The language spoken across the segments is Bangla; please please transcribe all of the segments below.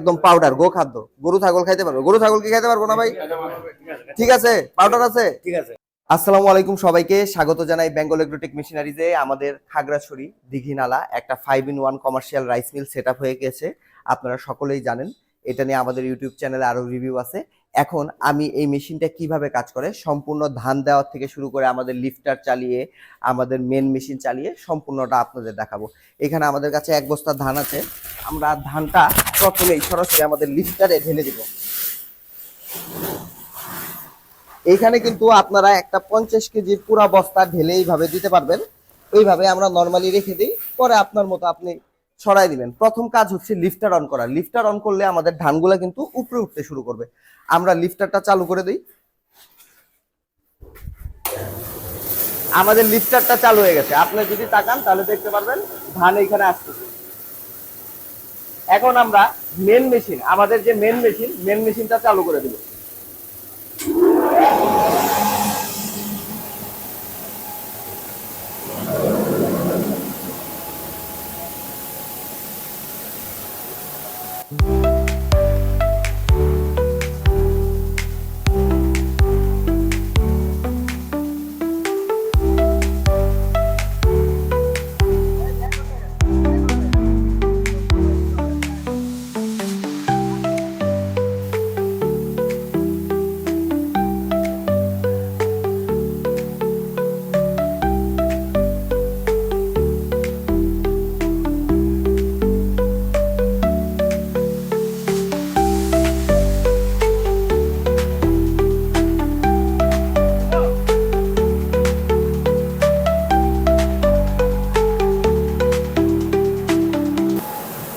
একদম পাউডার গো খাদ্য। গরু ছাগল খাইতে পারবে? গরু ছাগল কি খাইতে পারবো না ভাই? ঠিক আছে, পাউডার আছে, ঠিক আছে। আসসালামু আলাইকুম সবাইকে, স্বাগত জানাই বেঙ্গল এগ্রোটেক মেশিনারিজে। আমাদের খাগড়াছড়ি দীঘিনালা একটা 5-in-1 commercial rice mill set up হয়ে গেছে, আপনারা সকলেই জানেন। এটা নিয়ে আমাদের ইউটিউব চ্যানেলে আরো রিভিউ আছে। এখন আমি এই মেশিনটা কিভাবে কাজ করে সম্পূর্ণ ধান দেওয়ার থেকে শুরু করে আমাদের লিফটার চালিয়ে আমাদের মেন মেশিন চালিয়ে সম্পূর্ণটা আপনাদের দেখাবো। এখানে আমাদের কাছে 1 বস্তা ধান আছে। আমরা ধানটা প্রথমেই সরাসরি আমাদের লিফটারে ঢেলে দিব। এইখানে কিন্তু আপনারা একটা 50 কেজির পুরা বস্তা ঢেলে এইভাবে দিতে পারবেন। এইভাবে আমরা নরমালি রেখে দিই, পরে আপনার মতো আপনি ছড়াই দিবেন। প্রথম কাজ হচ্ছে লিফটার অন করা। লিফটার অন করলে আমাদের ধানগুলা কিন্তু উপরে উঠতে শুরু করবে। আমরা লিফটারটা চালু করে দিই। আমাদের লিফটারটা চালু হয়ে গেছে। আপনি যদি তাকান তাহলে দেখতে পারবেন ধান এইখানে আসতেছে। এখন আমরা মেন মেশিন, আমাদের যে মেন মেশিনটা চালু করে দিব।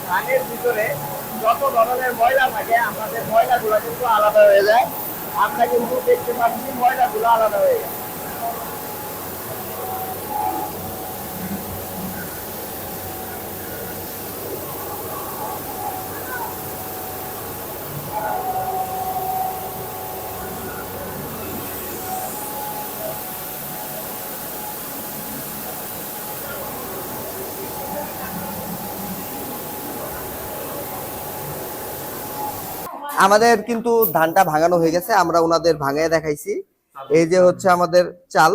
ধানের ভিতরে যত ধরনের ময়লা থাকে আমাদের ময়লাগুলো কিন্তু আলাদা হয়ে যায়। আমরা কিন্তু দেখতে পাচ্ছি ময়লাগুলো আলাদা হয়ে যায়। আমাদের কিন্তু ধানটা ভাঙানো হয়ে গেছে, আমরা ওনাদের ভাঙায় দেখাইছি। এই যে হচ্ছে আমাদের চাল।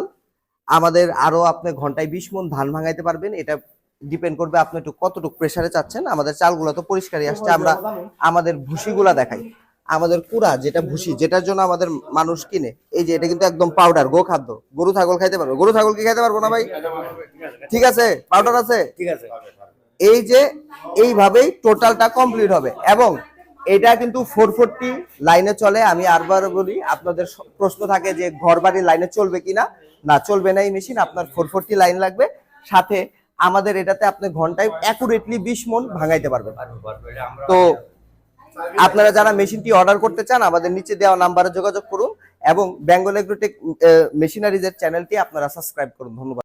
আমাদের আরো আপনি ঘন্টায় 20 মণ ধান ভাঙাইতে পারবেন। এটা ডিপেন্ড করবে আপনি একটু কতটুকু প্রেসারে চাচ্ছেন। আমাদের চালগুলো তো পরিষ্কারই আসছে। আমরা আমাদের ভুসিগুলা দেখাই। আমাদের কুড়া যেটা ভুসি, যেটার জন্য আমাদের মানুষ কিনে, এই যে এটা কিন্তু একদম পাউডার গো খাদ্য। গরু ছাগল খাইতে পারবে? গরু ছাগল কি খাইতে পারবো না ভাই? ঠিক আছে, পাউডার আছে, ঠিক আছে। এই যে এইভাবেই টোটালটা কমপ্লিট হবে। এবং এটা কিন্তু 440 লাইনে চলে। আমি আরবার বলি, আপনাদের প্রশ্ন থাকে যে ঘর বাড়ির লাইনে চলবে কিনা, না চলবে না। এই মেশিন আপনার 440 লাইন লাগবে। সাথে আমাদের এটাতে আপনি ঘন্টায় অ্যাকুরেটলি 20 মণ ভাঙাইতে পারবেন। তো আপনারা যারা মেশিনটি অর্ডার করতে চান আমাদের নিচে দেওয়া নাম্বারে যোগাযোগ করুন এবং বেঙ্গল এগ্রোটেক মেশিনারিজের চ্যানেলটি আপনারা সাবস্ক্রাইব করুন। ধন্যবাদ।